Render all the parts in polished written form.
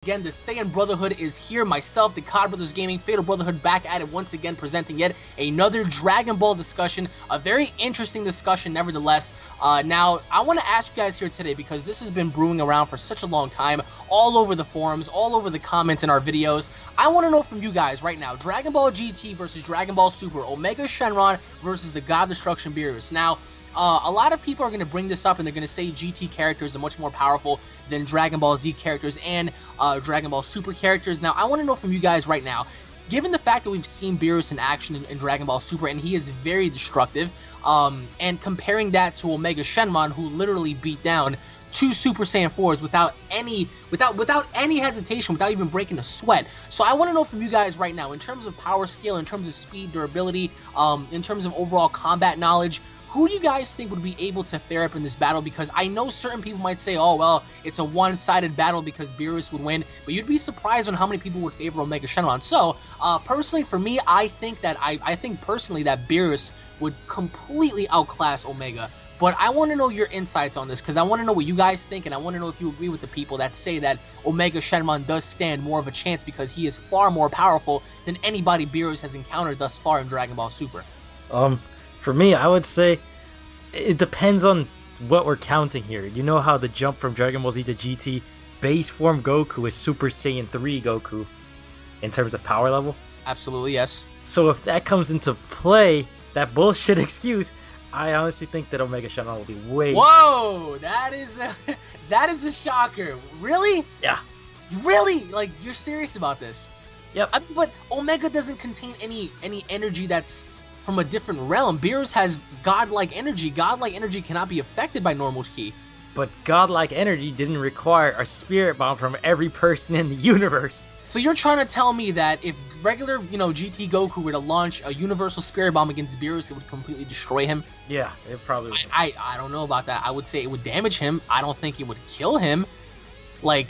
Again, the Saiyan Brotherhood is here. Myself, the COD Brothers Gaming, Fatal Brotherhood back at it once again, presenting yet another Dragon Ball discussion. A very interesting discussion, nevertheless. Now, I want to ask you guys here today, because this has been brewing around for such a long time, all over the forums, all over the comments in our videos. I want to know from you guys right now, Dragon Ball GT versus Dragon Ball Super, Omega Shenron versus the God Destruction Beerus. Now, a lot of people are going to bring this up and they're going to say GT characters are much more powerful than Dragon Ball Z characters and Dragon Ball Super characters. Now, I want to know from you guys right now, given the fact that we've seen Beerus in action in Dragon Ball Super and he is very destructive, and comparing that to Omega Shenron, who literally beat down two Super Saiyan 4s without any hesitation, without even breaking a sweat. So I want to know from you guys right now, in terms of power scale, in terms of speed, durability, in terms of overall combat knowledge, who do you guys think would be able to fare up in this battle? Because I know certain people might say, oh, well, it's a one-sided battle because Beerus would win, but you'd be surprised on how many people would favor Omega Shenron. So, personally, for me, I think personally that Beerus would completely outclass Omega. But I want to know your insights on this, because I want to know what you guys think, and I want to know if you agree with the people that say that Omega Shenron does stand more of a chance because he is far more powerful than anybody Beerus has encountered thus far in Dragon Ball Super. For me, I would say it depends on what we're counting here. You know how the jump from Dragon Ball Z to GT, base form Goku is Super Saiyan 3 Goku in terms of power level? Absolutely, yes. So if that comes into play, that bullshit excuse, I honestly think that Omega Shenron will be way... Whoa! That is a shocker. Really? Yeah. Really? Like, you're serious about this? Yep. I mean, but Omega doesn't contain any energy that's from a different realm. Beerus has godlike energy. Godlike energy cannot be affected by normal ki. But godlike energy didn't require a spirit bomb from every person in the universe. So you're trying to tell me that if regular, GT Goku were to launch a universal spirit bomb against Beerus, it would completely destroy him? Yeah, it probably would. I don't know about that. I would say it would damage him. I don't think it would kill him. Like,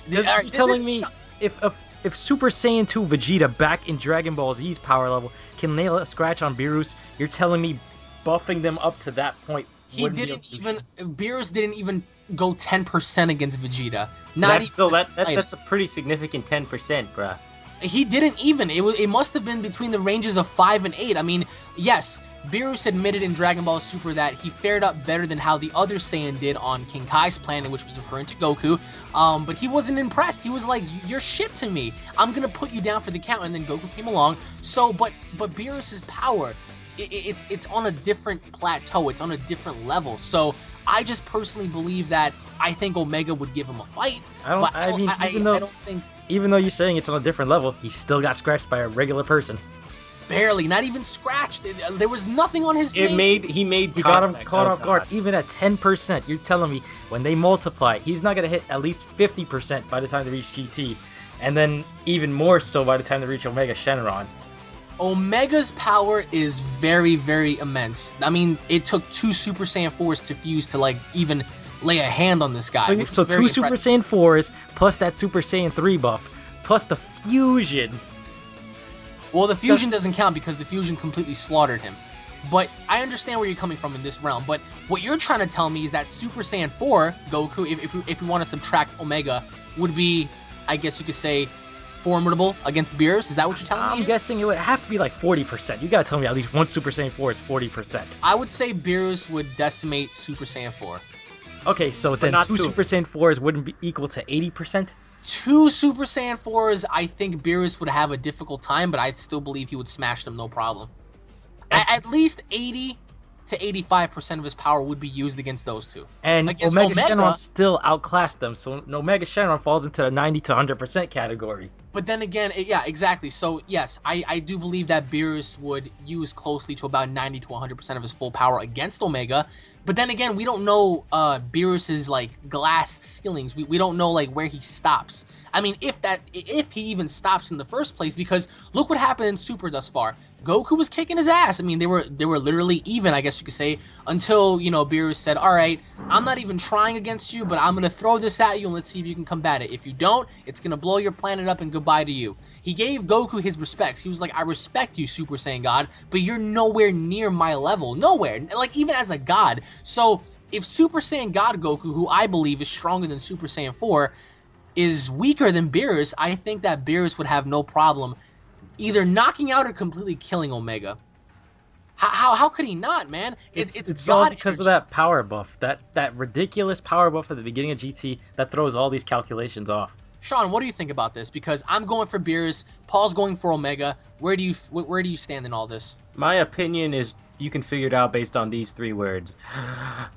you're telling me if Super Saiyan 2 Vegeta back in Dragon Ball Z's power level can nail a scratch on Beerus, you're telling me buffing them up to that point Beerus didn't even go 10% against Vegeta. That's a pretty significant 10%, bruh. He didn't even. It must have been between the ranges of 5 and 8. I mean, yes, Beerus admitted in Dragon Ball Super that he fared up better than how the other Saiyan did on King Kai's planet, which was referring to Goku. But he wasn't impressed. He was like, "You're shit to me. I'm gonna put you down for the count." And then Goku came along. So, but Beerus's power, it's on a different plateau. It's on a different level. So I just personally believe that I think Omega would give him a fight. Even though you're saying it's on a different level, he still got scratched by a regular person. Barely, not even scratched. There was nothing on his face. You got him caught off guard. Even at 10%, you're telling me when they multiply, he's not gonna hit at least 50% by the time they reach GT, and then even more so by the time they reach Omega Shenron. Omega's power is very, very immense. I mean, it took two Super Saiyan 4s to fuse to like even lay a hand on this guy. So two Super Saiyan 4s plus that Super Saiyan 3 buff plus the fusion. Well, the fusion doesn't count because the fusion completely slaughtered him. But I understand where you're coming from in this realm. But what you're trying to tell me is that Super Saiyan 4 Goku, if we want to subtract Omega, would be, I guess you could say, formidable against Beerus. Is that what you're telling me? I'm guessing it would have to be like 40%. You gotta tell me at least one Super Saiyan 4 is 40%. I would say Beerus would decimate Super Saiyan 4. Okay, so then two Super Saiyan 4s wouldn't be equal to 80%? Two Super Saiyan 4s, I think Beerus would have a difficult time, but I'd still believe he would smash them, no problem. At least 80 to 85% of his power would be used against those two. And Omega Shenron still outclassed them, so Omega Shenron falls into the 90 to 100% category. But then again, yeah, exactly. So yes, I do believe that Beerus would use closely to about 90 to 100% of his full power against Omega. But then again, we don't know Beerus's like glass ceilings. We don't know like where he stops. I mean, if he even stops in the first place, because look what happened in Super thus far. Goku was kicking his ass. I mean, they were literally even, I guess you could say, until, Beerus said, "All right, I'm not even trying against you, but I'm going to throw this at you and let's see if you can combat it. If you don't, it's going to blow your planet up and goodbye to you." He gave Goku his respects. He was like, "I respect you, Super Saiyan God, but you're nowhere near my level. Nowhere. Like, even as a god." So, if Super Saiyan God Goku, who I believe is stronger than Super Saiyan 4, is weaker than Beerus, I think that Beerus would have no problem either knocking out or completely killing Omega. How could he not, man? It's all because of that power buff, that ridiculous power buff at the beginning of GT that throws all these calculations off. Sean, what do you think about this? Because I'm going for Beerus, Paul's going for Omega. Where do you stand in all this? My opinion is you can figure it out based on these 3 words.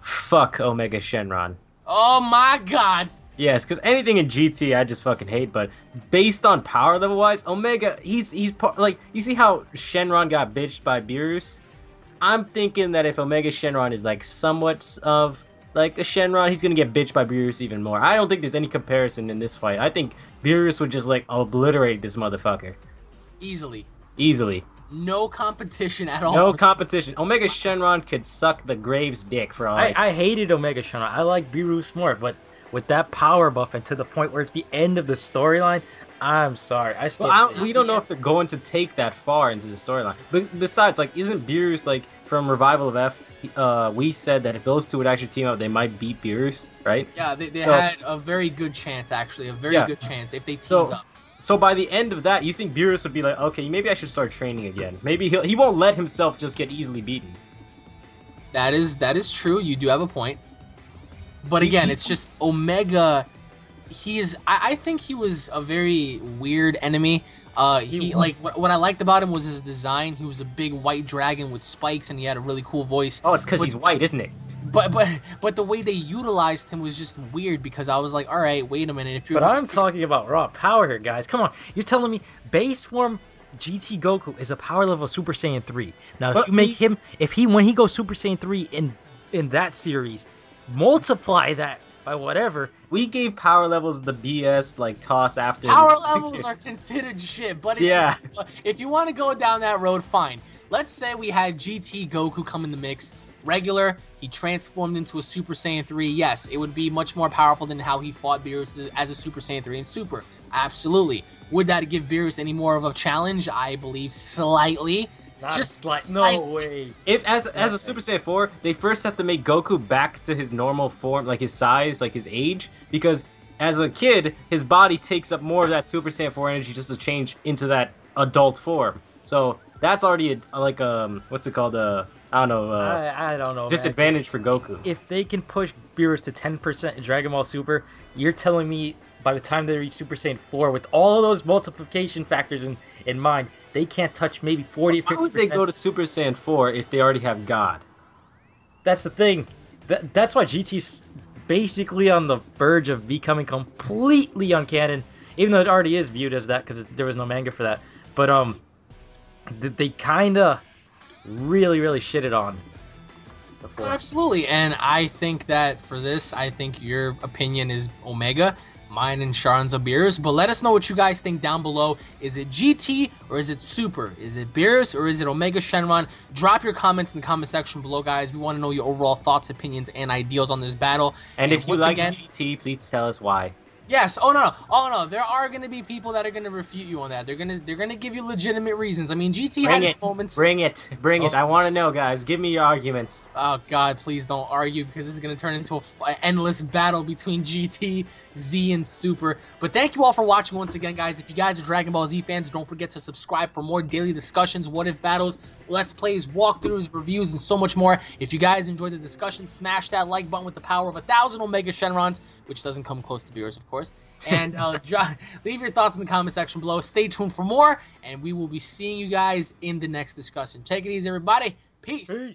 Fuck Omega Shenron. Oh my god. Yes, because anything in GT I just fucking hate, but based on power level wise, Omega, he's like, you see how Shenron got bitched by Beerus? I'm thinking that if Omega Shenron is like somewhat of like a Shenron, he's gonna get bitched by Beerus even more. I don't think there's any comparison in this fight. I think Beerus would just like obliterate this motherfucker. Easily. Easily. No competition at all. No competition. Omega Shenron could suck the Graves' dick for all I hated Omega Shenron. I like Beerus more, but with that power buff and to the point where it's the end of the story-line, I'm sorry. We don't know if they're going to take that far into the storyline. But besides, like, isn't Beerus, like, from Revival of F, we said that if those two would actually team up, they might beat Beerus, right? Yeah, they had a very good chance, actually. A very good chance if they teamed up. So by the end of that, you think Beerus would be like, okay, maybe I should start training again. Maybe he won't let himself just get easily beaten. That is true. You do have a point. But again, it's just Omega. I think he was a very weird enemy. What I liked about him was his design. He was a big white dragon with spikes, and he had a really cool voice. Oh, it's because he's white, isn't it? But the way they utilized him was just weird, because I was like, all right, wait a minute. But I'm talking about raw power here, guys. Come on, you're telling me base form GT Goku is a power level Super Saiyan 3. Now, if you make him, when he goes Super Saiyan 3 in that series, multiply that by whatever. We gave power levels the BS like toss after. Power levels are considered shit, but if you want to go down that road, fine. Let's say we had GT Goku come in the mix. Regular, he transformed into a Super Saiyan 3. Yes, it would be much more powerful than how he fought Beerus as a Super Saiyan 3 in Super. Absolutely. Would that give Beerus any more of a challenge? I believe slightly. No way. If as a Super Saiyan 4, they first have to make Goku back to his normal form, like his size, like his age, because as a kid, his body takes up more of that Super Saiyan 4 energy just to change into that adult form. So that's already what's it called? I don't know. Disadvantage for Goku. If they can push Beerus to 10% in Dragon Ball Super, you're telling me by the time they reach Super Saiyan 4, with all those multiplication factors in mind, they can't touch maybe 40 or 50%. Why would they go to Super Saiyan 4 if they already have God? That's the thing. That's why GT's basically on the verge of becoming completely uncanon, even though it already is viewed as that because there was no manga for that. But they kind of really shitted on before. Absolutely, and I think that for this, I think your opinion is Omega. Mine and Sharon's are Beerus, but let us know what you guys think down below. Is it GT or is it Super? Is it Beerus or is it Omega Shenron? Drop your comments in the comment section below, guys. We want to know your overall thoughts, opinions, and ideals on this battle. And if you like GT, please tell us why. Yes. Oh no. There are gonna be people that are gonna refute you on that. They're gonna give you legitimate reasons. I mean, GT had its moments. Bring it. I want to know, guys. Give me your arguments. Oh God, please don't argue, because this is gonna turn into an endless battle between GT, Z, and Super. But thank you all for watching once again, guys. If you guys are Dragon Ball Z fans, don't forget to subscribe for more daily discussions, what if battles, let's plays, walkthroughs, reviews, and so much more. If you guys enjoyed the discussion, smash that like button with the power of 1,000 Omega Shenrons, which doesn't come close to Beerus, of course. And leave your thoughts in the comment section below. Stay tuned for more, and we will be seeing you guys in the next discussion. Take it easy, everybody. Peace.